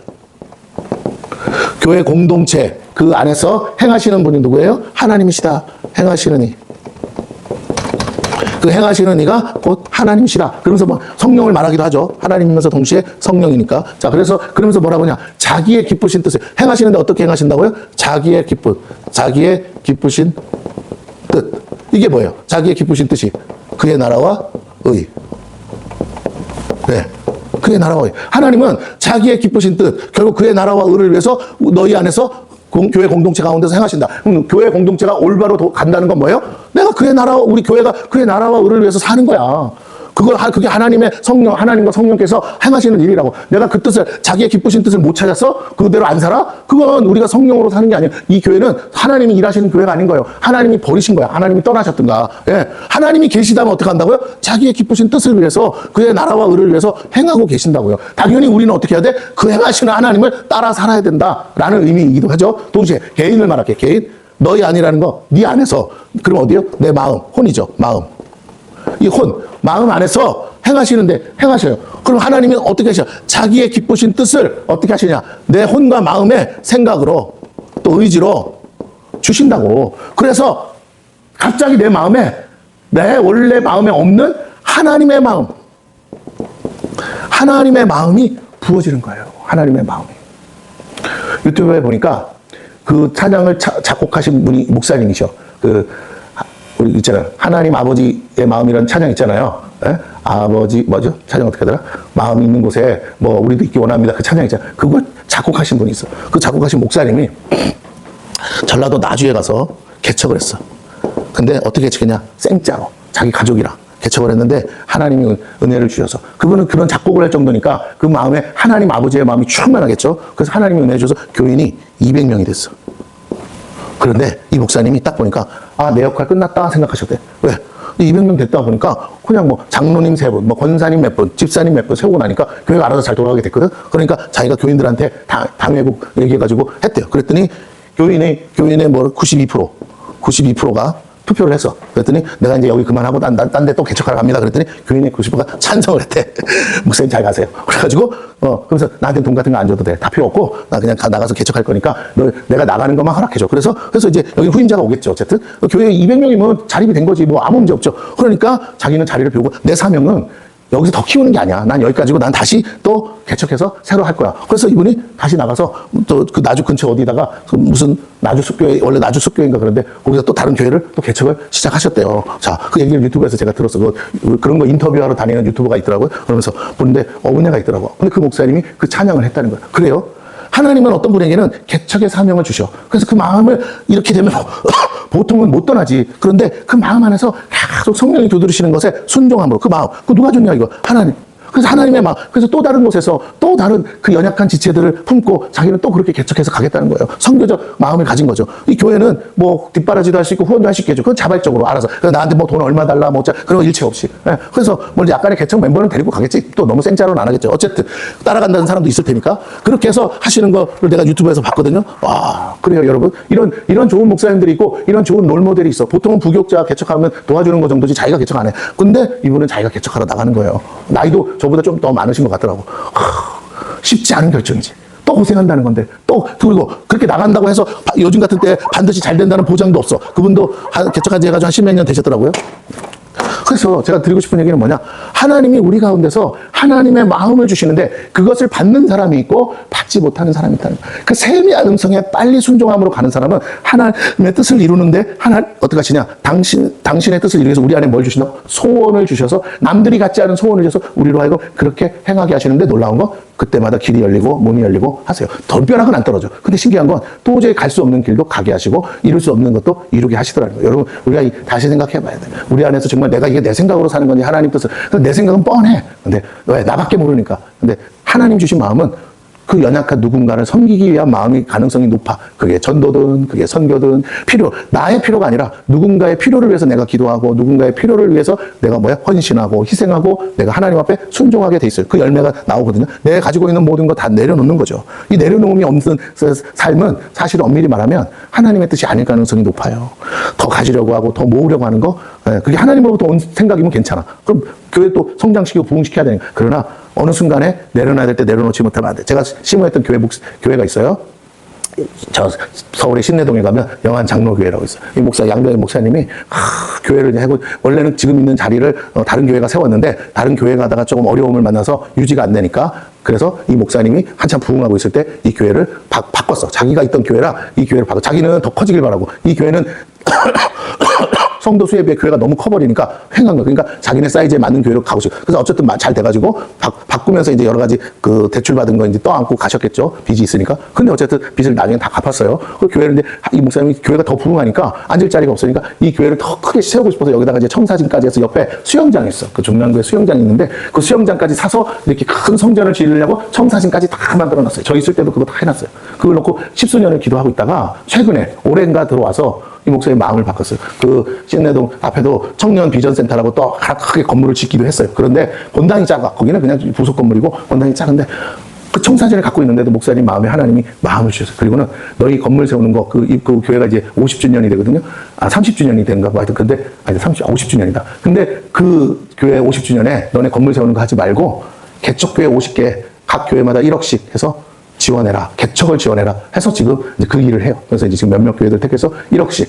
교회 공동체 그 안에서 행하시는 분이 누구예요? 하나님이시다. 행하시는 이. 그 행하시는 이가 곧 하나님이시다. 그러면서 뭐 성령을 말하기도 하죠. 하나님이면서 동시에 성령이니까. 자, 그러면서 뭐라고 하냐? 자기의 기쁘신 뜻을 행하시는데 어떻게 행하신다고요? 자기의 기쁘신 뜻. 이게 뭐예요? 자기의 기쁘신 뜻이 그의 나라와 의. 네. 그의 나라와 의. 하나님은 자기의 기쁘신 뜻, 결국 그의 나라와 의를 위해서 너희 안에서 교회 공동체 가운데서 행하신다. 그럼 교회 공동체가 올바로 간다는 건 뭐예요? 내가 우리 교회가 그의 나라와 의를 위해서 사는 거야. 그게 하나님의 성령, 하나님과 성령께서 행하시는 일이라고. 내가 그 뜻을, 자기의 기쁘신 뜻을 못 찾았어? 그대로 안 살아? 그건 우리가 성령으로 사는 게 아니에요. 이 교회는 하나님이 일하시는 교회가 아닌 거예요. 하나님이 버리신 거야. 하나님이 떠나셨든가. 예. 하나님이 계시다면 어떻게 한다고요? 자기의 기쁘신 뜻을 위해서, 그의 나라와 의를 위해서 행하고 계신다고요. 당연히 우리는 어떻게 해야 돼? 그 행하시는 하나님을 따라 살아야 된다라는 의미이기도 하죠. 동시에 개인을 말할게. 개인. 너희 안이라는 거, 네 안에서. 그럼 어디요? 내 마음, 혼이죠. 마음. 이 마음 안에서 행하셔요. 그럼 하나님이 어떻게 하셔요? 자기의 기쁘신 뜻을 어떻게 하시냐? 내 혼과 마음의 생각으로 또 의지로 주신다고. 그래서 갑자기 내 원래 마음에 없는 하나님의 마음이 부어지는 거예요. 하나님의 마음이. 유튜브에 보니까 그 찬양을 작곡하신 분이 목사님이셔. 우리 있잖아요. 하나님 아버지의 마음이라는 찬양 있잖아요. 예? 아버지, 뭐죠? 찬양 어떻게 하더라? 마음 있는 곳에, 우리도 있기 원합니다. 그 찬양 있잖아요. 그걸 작곡하신 분이 있어. 그 작곡하신 목사님이 전라도 나주에 가서 개척을 했어. 근데 어떻게 개척했냐? 생짜로. 자기 가족이랑 개척을 했는데 하나님이 은혜를 주셔서. 그분은 그런 작곡을 할 정도니까 그 마음에 하나님 아버지의 마음이 충만하겠죠. 그래서 하나님이 은혜 주셔서 교인이 200명이 됐어. 그런데 이 목사님이 딱 보니까 내 역할 끝났다 생각하셨대. 왜? 200명 됐다 보니까 그냥 장로님 3분, 권사님 몇 분, 집사님 몇 분 세우고 나니까 교회가 알아서 잘 돌아가게 됐거든. 그러니까 자기가 교인들한테 당회국 얘기해가지고 했대요. 그랬더니 교인의 92%가 투표를 했어. 그랬더니 내가 이제 여기 그만하고 딴 데 또 개척하러 갑니다. 그랬더니 교인의 90%가 찬성을 했대. 목사님 잘 가세요. 그래가지고 그러면서 나한테 돈 같은 거 안 줘도 돼. 다 필요 없고 나 그냥 나가서 개척할 거니까 내가 나가는 것만 허락해줘. 그래서 이제 여기 후임자가 오겠죠. 어쨌든 교회에 200명이면 자립이 된 거지. 아무 문제 없죠. 그러니까 자기는 자리를 비우고 내 사명은 여기서 더 키우는 게 아니야. 난 여기까지고 난 다시 또 개척해서 새로 할 거야. 그래서 이분이 다시 나가서 또 그 나주 근처 어디다가 무슨 나주 숲교회, 원래 나주 숲교회인가 그런데 거기서 또 다른 교회를 또 개척을 시작하셨대요. 자, 그 얘기를 유튜브에서 제가 들었어. 그런 거 인터뷰하러 다니는 유튜버가 있더라고요. 그러면서 보는데 은혜가 있더라고. 근데 그 목사님이 그 찬양을 했다는 거야. 그래요? 하나님은 어떤 분에게는 개척의 사명을 주셔. 그래서 그 마음을 이렇게 되면 보통은 못 떠나지. 그런데 그 마음 안에서 계속 성령이 두드리시는 것에 순종함으로 그 마음. 그거 누가 줬냐 이거? 하나님. 그래서 하나님의 마음. 그래서 또 다른 곳에서 또 다른 그 연약한 지체들을 품고 자기는 또 그렇게 개척해서 가겠다는 거예요. 선교적 마음을 가진 거죠. 이 교회는 뒷바라지도 할 수 있고 후원도 할 수 있겠죠. 그건 자발적으로 알아서. 그래서 나한테 돈 얼마 달라 그런 거 일체 없이. 네. 그래서 약간의 개척 멤버는 데리고 가겠지. 또 너무 생짜로는 안 하겠죠. 어쨌든 따라간다는 사람도 있을 테니까. 그렇게 해서 하시는 거를 내가 유튜브에서 봤거든요. 그래요, 여러분. 이런 좋은 목사님들이 있고 이런 좋은 롤모델이 있어. 보통은 부교육자 개척하면 도와주는 거 정도지 자기가 개척 안 해. 근데 이분은 자기가 개척하러 나가는 거예요. 나이도 저보다 좀 더 많으신 것 같더라고. 쉽지 않은 결정이지. 또 고생한다는 건데, 또, 그리고 그렇게 나간다고 해서 요즘 같은 때 반드시 잘 된다는 보장도 없어. 그분도 개척한 지 해가지고 한 10몇 년 되셨더라고요. 그래서 제가 드리고 싶은 얘기는 뭐냐? 하나님이 우리 가운데서 하나님의 마음을 주시는데 그것을 받는 사람이 있고 받지 못하는 사람이 있다는 거예요. 그 세미한 음성에 빨리 순종함으로 가는 사람은 하나님의 뜻을 이루는데 어떻게 하시냐? 당신의 뜻을 이루기 위해서 우리 안에 뭘 주신다고? 소원을 주셔서 남들이 갖지 않은 소원을 주셔서 우리로 하여금 그렇게 행하게 하시는데 놀라운 거 그때마다 길이 열리고 문이 열리고 하세요. 덤벼락은 안 떨어져. 근데 신기한 건 도저히 갈 수 없는 길도 가게 하시고 이룰 수 없는 것도 이루게 하시더라는 거예요. 여러분 우리가 다시 생각해 봐야 돼요. 우리 안에서 정말 내가 이게 내 생각으로 사는 건지 하나님 뜻을. 내 생각은 뻔해. 근데 왜? 나밖에 모르니까. 근데 하나님 주신 마음은 그 연약한 누군가를 섬기기 위한 마음이 가능성이 높아. 그게 전도든 그게 선교든 나의 필요가 아니라 누군가의 필요를 위해서 내가 기도하고 누군가의 필요를 위해서 내가 헌신하고 희생하고 내가 하나님 앞에 순종하게 돼 있어요. 그 열매가 나오거든요. 내가 가지고 있는 모든 거 다 내려놓는 거죠. 이 내려놓음이 없는 삶은 사실 엄밀히 말하면 하나님의 뜻이 아닐 가능성이 높아요. 더 가지려고 하고 더 모으려고 하는 거 그게 하나님으로부터 온 생각이면 괜찮아. 그럼 교회 또 성장시키고 부흥시켜야 되니까. 그러나 어느 순간에 내려놔야 될 때 내려놓지 못하면 안 돼. 제가 심호했던 교회가 있어요. 저 서울의 신내동에 가면 영안 장로교회라고 있어요. 이 양정희 목사님이 교회를 이제 하고 원래는 지금 있는 자리를 다른 교회가 세웠는데 다른 교회 가다가 조금 어려움을 만나서 유지가 안 되니까 그래서 이 목사님이 한참 부흥하고 있을 때 이 교회를 바꿨어. 자기가 있던 교회랑 이 교회를 바꿨어. 자기는 더 커지길 바라고 이 교회는 성도 수에 비해 교회가 너무 커버리니까 횡한 거야. 그러니까 자기네 사이즈에 맞는 교회로 가고 싶어. 그래서 어쨌든 잘 돼가지고 바꾸면서 이제 여러 가지 그 대출 받은 거 이제 떠안고 가셨겠죠. 빚이 있으니까. 근데 어쨌든 빚을 나중에 다 갚았어요. 그 교회를 이제 이 목사님이 교회가 더 부흥하니까 앉을 자리가 없으니까 이 교회를 더 크게 세우고 싶어서 여기다가 이제 청사진까지 해서 옆에 수영장이 있어. 그 중랑구에 수영장이 있는데 그 수영장까지 사서 이렇게 큰 성전을 지으려고 청사진까지 다 만들어 놨어요. 저 있을 때도 그거 다 해놨어요. 그걸 놓고 10수년을 기도하고 있다가 최근에 올해인가 들어와서 이 목사님 마음을 바꿨어요. 그 신내동 앞에도 청년 비전센터라고 또 크게 건물을 짓기도 했어요. 그런데 본당이 작아. 거기는 그냥 부속 건물이고 본당이 작은데 그 청사진을 갖고 있는데도 목사님 마음에 하나님이 마음을 주셨어요. 그리고는 너희 건물 세우는 거 그 교회가 이제 50주년이 되거든요. 30주년이 된가 봐. 하여튼 근데 50주년이다. 근데 그 교회 50주년에 너네 건물 세우는 거 하지 말고 개척교회 50개 각 교회마다 1억씩 해서 지원해라. 개척을 지원해라. 해서 지금 이제 그 일을 해요. 그래서 이제 지금 몇몇 교회들 택해서 1억씩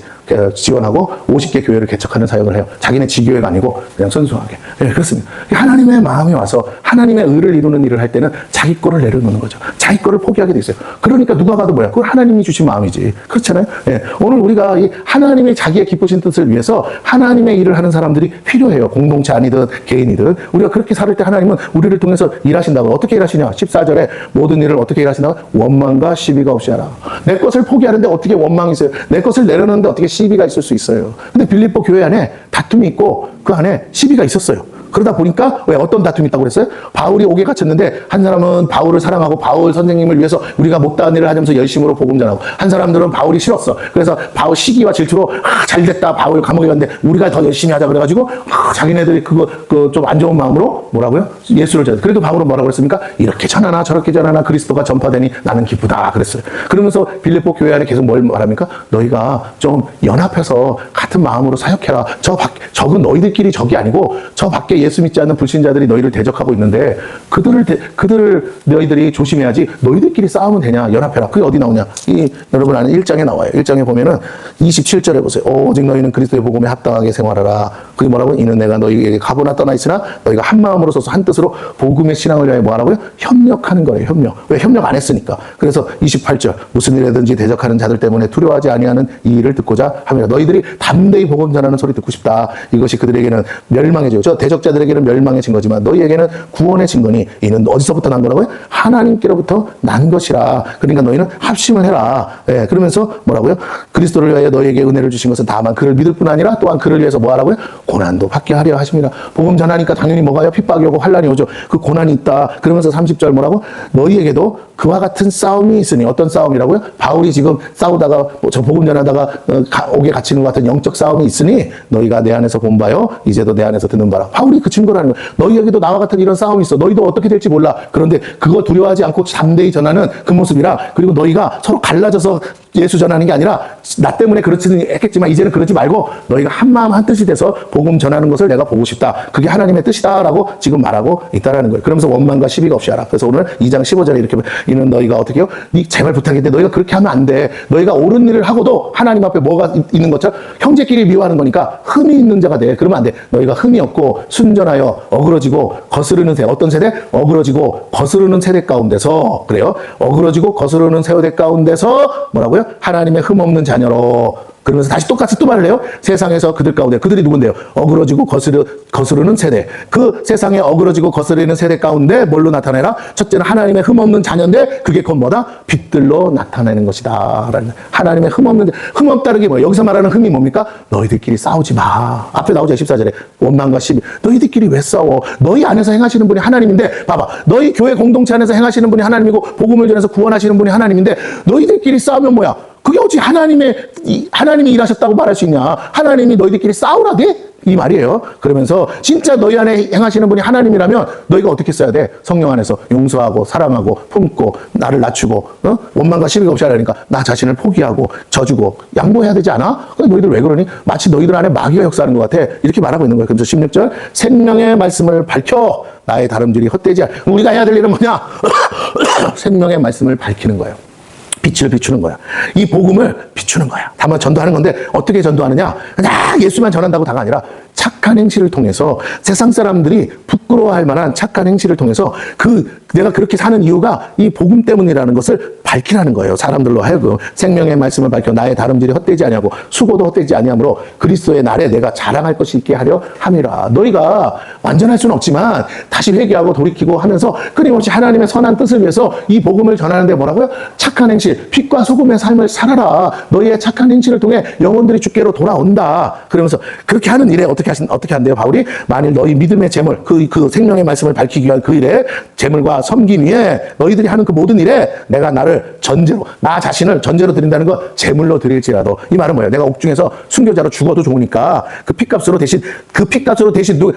지원하고 50개 교회를 개척하는 사역을 해요. 자기네 지교회가 아니고 그냥 순수하게. 네, 그렇습니다. 하나님의 마음이 와서 하나님의 의를 이루는 일을 할 때는 자기 거를 내려놓는 거죠. 자기 거를 포기하게 돼 있어요. 그러니까 누가 봐도 뭐야? 그건 하나님이 주신 마음이지. 그렇잖아요. 네, 오늘 우리가 이 하나님이 자기의 기쁘신 뜻을 위해서 하나님의 일을 하는 사람들이 필요해요. 공동체 아니든 개인이든. 우리가 그렇게 살을 때 하나님은 우리를 통해서 일하신다고. 어떻게 일하시냐? 14절에 모든 일을 어떻게 일하신다고? 원망과 시비가 없이 하라. 내 것을 포기하는데 어떻게 원망이 있어요? 내 것을 내려놓는데 어떻게 시비가 있을 수 있어요? 근데 빌립보 교회 안에 다툼이 있고 그 안에 시비가 있었어요. 그러다 보니까 왜 어떤 다툼이 있다고 그랬어요? 바울이 옥에 갇혔는데 한 사람은 바울을 사랑하고 바울 선생님을 위해서 우리가 목다한 일을 하면서 열심으로 복음 전하고 한 사람들은 바울이 싫었어. 그래서 바울 시기와 질투로 잘됐다 바울 감옥에 갔는데 우리가 더 열심히 하자 그래가지고 자기네들이 그거 좀 안 좋은 마음으로 뭐라고요? 예수를 전해. 그래도 바울은 뭐라고 그랬습니까? 이렇게 전하나 저렇게 전하나 그리스도가 전파되니 나는 기쁘다 그랬어요. 그러면서 빌립보 교회 안에 계속 뭘 말합니까? 너희가 좀 연합해서 같은 마음으로 사역해라. 적은 너희들끼리 적이 아니고 저 밖에 예수 믿지 않는 불신자들이 너희를 대적하고 있는데 그들을 너희들이 조심해야지 너희들끼리 싸우면 되냐? 연합해라. 그게 어디 나오냐? 여러분 아는 1장에 나와요. 1장에 보면은 27절에 보세요. 오직 너희는 그리스도의 복음에 합당하게 생활하라. 그게 뭐라고? 이는 내가 너희에게 가보나 떠나 있으나 너희가 한 마음으로 서서 한 뜻으로 복음의 신앙을 위하여 뭐 하라고요? 협력하는 거예요. 협력. 왜? 협력 안 했으니까. 그래서 28절 무슨 일이든지 대적하는 자들 때문에 두려워하지 아니하는 이 일을 듣고자 합니다. 너희들이 담대히 복음 전하는 소리 듣고 싶다. 이것이 그들에게는 멸망의 죄요. 저 대적자들에게는 멸망의 증거지만 너희에게는 구원의 증거니 이는 어디서부터 난 거라고요? 하나님께로부터 난 것이라. 그러니까 너희는 합심을 해라. 예, 그러면서 뭐라고요? 그리스도를 위하여 너희에게 은혜를 주신 것은 다만 그를 믿을 뿐 아니라 또한 그를 위해서 뭐 하라고요? 고난도 받게 하려 하십니다. 복음 전하니까 당연히 뭐가요? 핍박이 오고 환란이 오죠. 그 고난이 있다. 그러면서 30절 뭐라고? 너희에게도 그와 같은 싸움이 있으니 어떤 싸움이라고요? 바울이 지금 싸우다가 저 복음 전하다가 옥에 갇히는 것 같은 영적 싸움이 있으니 너희가 내 안에서 본 바요 이제도 내 안에서 듣는 바라. 바울이 상당히 그 증거라는 거예요. 너희에게도 나와 같은 이런 싸움이 있어. 너희도 어떻게 될지 몰라. 그런데 그거 두려워하지 않고 담대히 전하는 그 모습이라, 그리고 너희가 서로 갈라져서 예수 전하는 게 아니라 나 때문에 그렇지는 했겠지만 이제는 그러지 말고 너희가 한 마음 한 뜻이 돼서 복음 전하는 것을 내가 보고 싶다. 그게 하나님의 뜻이다라고 지금 말하고 있다라는 거예요. 그러면서 원망과 시비가 없이 하라. 그래서 오늘 2장 15절에 이렇게 이는 너희가 어떻게 해요? 네 제발 부탁인데 너희가 그렇게 하면 안 돼. 너희가 옳은 일을 하고도 하나님 앞에 뭐가 있는 것처럼 형제끼리 미워하는 거니까 흠이 있는 자가 돼. 그러면 안 돼. 너희가 흠이 없고 순전하여 어그러지고 거스르는 세대. 어떤 세대? 어그러지고 거스르는 세대 가운데서, 그래요? 어그러지고 거스르는 세대 가운데서 뭐라고요? 하나님의 흠 없는 자녀로. 그러면서 다시 똑같이 또 말을 해요. 세상에서 그들 가운데, 그들이 누군데요? 어그러지고 거스르는 세대. 그 세상에 어그러지고 거스르는 세대 가운데 뭘로 나타내라? 첫째는 하나님의 흠 없는 자녀인데 그게 곧 뭐다? 빛들로 나타내는 것이다. 하나님의 흠 없는, 흠 없다는 게 뭐예요? 여기서 말하는 흠이 뭡니까? 너희들끼리 싸우지 마. 앞에 나오죠. 14절에. 원망과 시비. 너희들끼리 왜 싸워? 너희 안에서 행하시는 분이 하나님인데, 봐봐. 너희 교회 공동체 안에서 행하시는 분이 하나님이고 복음을 전해서 구원하시는 분이 하나님인데 너희들끼리 싸우면 뭐야? 그게 어찌 하나님이 일하셨다고 말할 수 있냐? 하나님이 너희들끼리 싸우라 돼? 이 말이에요. 그러면서 진짜 너희 안에 행하시는 분이 하나님이라면 너희가 어떻게 써야 돼? 성령 안에서 용서하고 사랑하고 품고 나를 낮추고 원망과 시비가 없이 하라니까 나 자신을 포기하고 져주고 양보해야 되지 않아? 근데 너희들 왜 그러니? 마치 너희들 안에 마귀가 역사하는 것 같아. 이렇게 말하고 있는 거예요. 그래서 16절 생명의 말씀을 밝혀 나의 다름질이 헛되지 않아. 우리가 해야 될 일은 뭐냐? 생명의 말씀을 밝히는 거예요. 빛을 비추는 거야. 이 복음을 비추는 거야. 다만 전도하는 건데 어떻게 전도하느냐? 그냥 예수만 전한다고 다가 아니라 착한 행실을 통해서 세상 사람들이 부끄러워할 만한 착한 행실을 통해서 내가 그렇게 사는 이유가 이 복음 때문이라는 것을 밝히라는 거예요. 사람들로 하여금 생명의 말씀을 밝혀 나의 다름질이 헛되지 아니하고 수고도 헛되지 아니하므로 그리스도의 날에 내가 자랑할 것이 있게 하려 함이라. 너희가 완전할 수는 없지만 다시 회개하고 돌이키고 하면서 끊임없이 하나님의 선한 뜻을 위해서 이 복음을 전하는데 뭐라고요? 착한 행실, 빛과 소금의 삶을 살아라. 너희의 착한 행실을 통해 영혼들이 주께로 돌아온다. 그러면서 그렇게 하는 일에 어떻게 한대요? 바울이 만일 너희 믿음의 제물, 그 생명의 말씀을 밝히기 위한 그 일에 제물과 섬김 위에 너희들이 하는 그 모든 일에 내가 나를 전제로, 나 자신을 전제로 드린다는 거 제물로 드릴지라도. 이 말은 뭐예요? 내가 옥중에서 순교자로 죽어도 좋으니까 그 핏값으로 대신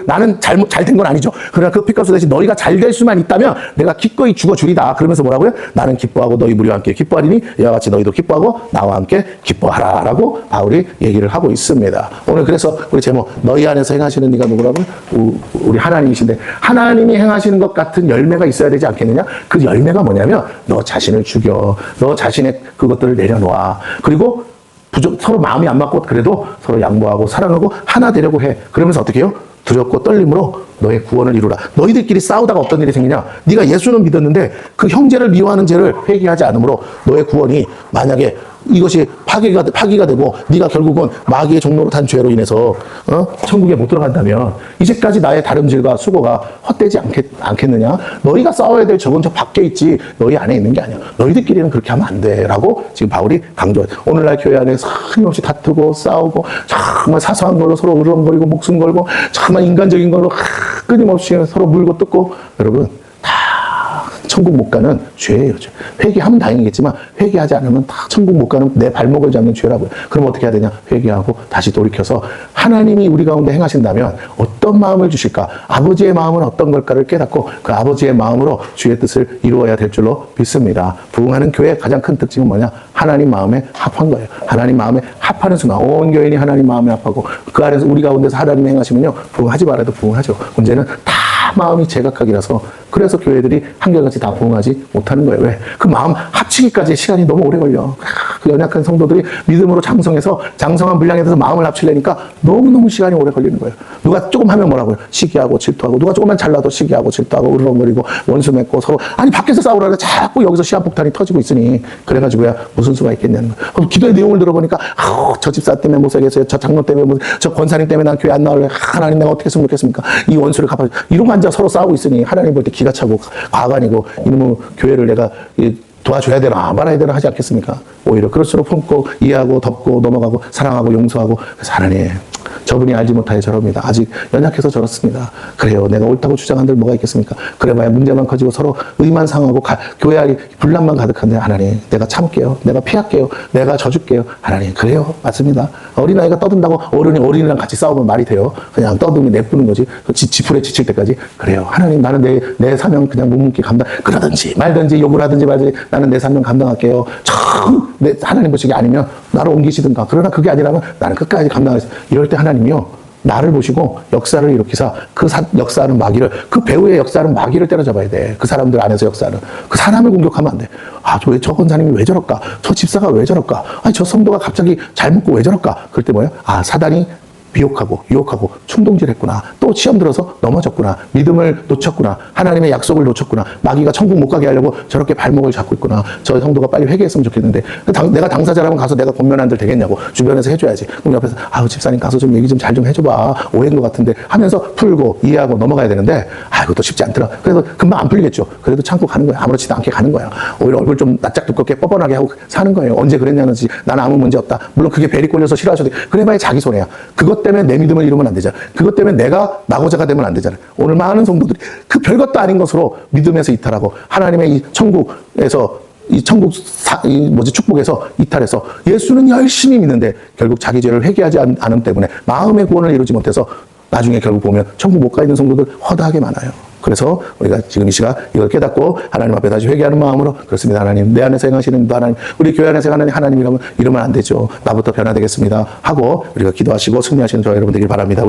나는 잘된 건 아니죠. 그러나 그 핏값으로 대신 너희가 잘 될 수만 있다면 내가 기꺼이 죽어주리다. 그러면서 뭐라고요? 나는 기뻐하고 너희 무리와 함께 기뻐하리니 이와 같이 너희도 기뻐하고 나와 함께 기뻐하라 라고 바울이 얘기를 하고 있습니다. 오늘 그래서 우리 제목 너희 안에서 행하시는 이가 누구라고요? 우리 하나님이신데 하나님이 행하시는 것 같은 열매가 있어야 되지 않겠느냐? 그 열매가 뭐냐면 너 자신을 죽여. 너 자신의 그것들을 내려놓아. 그리고 서로 마음이 안 맞고 그래도 서로 양보하고 사랑하고 하나 되려고 해. 그러면서 어떻게 해요? 두렵고 떨림으로 너의 구원을 이루라. 너희들끼리 싸우다가 어떤 일이 생기냐? 네가 예수는 믿었는데 그 형제를 미워하는 죄를 회개하지 않으므로 너의 구원이 만약에 이것이 파기가 되고 네가 결국은 마귀의 종로로 탄 죄로 인해서 천국에 못 들어간다면 이제까지 나의 다름질과 수고가 헛되지 않겠느냐? 너희가 싸워야 될 적은 저 밖에 있지 너희 안에 있는 게 아니야. 너희들끼리는 그렇게 하면 안 돼 라고 지금 바울이 강조해요. 오늘날 교회 안에서 끊임없이 다투고 싸우고 정말 사소한 걸로 서로 으르렁거리고 목숨 걸고 정말 인간적인 걸로 끊임없이 서로 물고 뜯고 여러분 천국 못 가는 죄예요. 회개하면 다행이겠지만 회개하지 않으면 다 천국 못 가는 내 발목을 잡는 죄라고요. 그럼 어떻게 해야 되냐? 회개하고 다시 돌이켜서 하나님이 우리 가운데 행하신다면 어떤 마음을 주실까? 아버지의 마음은 어떤 걸까를 깨닫고 그 아버지의 마음으로 주의 뜻을 이루어야 될 줄로 믿습니다. 부흥하는 교회의 가장 큰 특징은 뭐냐? 하나님 마음에 합한 거예요. 하나님 마음에 합하는 순간 온 교인이 하나님 마음에 합하고 그 안에서 우리 가운데서 하나님이 행하시면요. 부흥하지 말아도 부흥하죠. 문제는 다 마음이 제각각이라서 그래서 교회들이 한결같이 다 부흥하지 못하는 거예요. 왜? 그 마음 합치기까지 시간이 너무 오래 걸려. 그 연약한 성도들이 믿음으로 장성해서 장성한 분량에 대해서 마음을 합치려니까 너무너무 시간이 오래 걸리는 거예요. 누가 조금 하면 뭐라고요? 시기하고 질투하고 누가 조금만 잘나도 시기하고 질투하고 으르렁거리고 원수 맺고 서로 아니 밖에서 싸우라는데 자꾸 여기서 시한폭탄이 터지고 있으니 그래가지고야 무슨 수가 있겠냐는 거예요. 그럼 기도의 내용을 들어보니까 저 집사 때문에 못 살겠어요. 저 장로 때문에 저 권사님 때문에 난 교회 안 나올래. 하나님 내가 어떻게 했으면 좋겠습니까? 이 원수를 갚아 이러고 앉아 서로 싸우고 있으니 하나님 볼 때 기가 차고 과관이고 이놈의 교회를 내가 도와줘야 되나 말아야 되나 하지 않겠습니까? 오히려 그럴수록 품고 이해하고 덮고 넘어가고 사랑하고 용서하고. 그래서 하나님, 저분이 알지 못하여 저럽니다. 아직 연약해서 저렇습니다. 그래요. 내가 옳다고 주장한들 뭐가 있겠습니까? 그래봐야 문제만 커지고 서로 의만 상하고 교회 안이 분란만 가득한데, 하나님, 내가 참을게요. 내가 피할게요. 내가 져줄게요. 하나님, 그래요. 맞습니다. 어린아이가 떠든다고 어린이랑 같이 싸우면 말이 돼요. 그냥 떠들면 내쁘는 거지. 지풀에 지칠 때까지. 그래요. 하나님, 나는 내 사명 그냥 묵묵히 그러든지 말든지 욕을 하든지 말든지 나는 내 사명 감당할게요. 하나님 보시기 아니면 나를 옮기시든가. 그러나 그게 아니라면 나는 끝까지 감당하겠습니다. 이럴 때 하나님이요, 나를 보시고 역사를 일으키사 역사하는 마귀를, 그 배우의 역사하는 마귀를 때려잡아야 돼. 그 사람들 안에서 역사를. 그 사람을 공격하면 안 돼. 저 권사님이 왜 저럴까? 저 집사가 왜 저럴까? 아니, 저 성도가 갑자기 잘 먹고 왜 저럴까? 그럴 때 뭐예요? 사단이 유혹하고 충동질했구나. 또 시험 들어서 넘어졌구나. 믿음을 놓쳤구나. 하나님의 약속을 놓쳤구나. 마귀가 천국 못 가게 하려고 저렇게 발목을 잡고 있구나. 저 성도가 빨리 회개했으면 좋겠는데, 내가 당사자라면 가서 내가 권면한들 되겠냐고 주변에서 해줘야지. 그럼 옆에서 집사님 가서 좀 얘기 좀 잘 좀 해줘봐. 오해인 것 같은데 하면서 풀고 이해하고 넘어가야 되는데, 그것도 쉽지 않더라. 그래서 금방 안 풀리겠죠. 그래도 참고 가는 거야. 아무렇지도 않게 가는 거야. 오히려 얼굴 좀 낯짝 두껍게 뻔뻔하게 하고 사는 거예요. 언제 그랬냐는지. 나는 아무 문제 없다. 물론 그게 베리 꼴려서 싫어하셔도 돼. 그래봐야 자기 손해야. 그것 때문에 내 믿음을 잃으면 안 되잖아. 그것 때문에 내가 낙오자가 되면 안 되잖아. 오늘 많은 성도들이 그 별것도 아닌 것으로 믿음에서 이탈하고, 하나님의 이 천국에서 축복에서 이탈해서 예수는 열심히 믿는데 결국 자기 죄를 회개하지 않음 때문에 마음의 구원을 이루지 못해서 나중에 결국 보면 천국 못 가 있는 성도들 허다하게 많아요. 그래서 우리가 지금 이 시간 이걸 깨닫고 하나님 앞에 다시 회개하는 마음으로, 그렇습니다. 하나님, 내 안에서 행하시는 하나님, 우리 교회 안에서 행하는 하나님이라면 이러면 안 되죠. 나부터 변화되겠습니다 하고 우리가 기도하시고 승리하시는 저와 여러분 되길 바랍니다.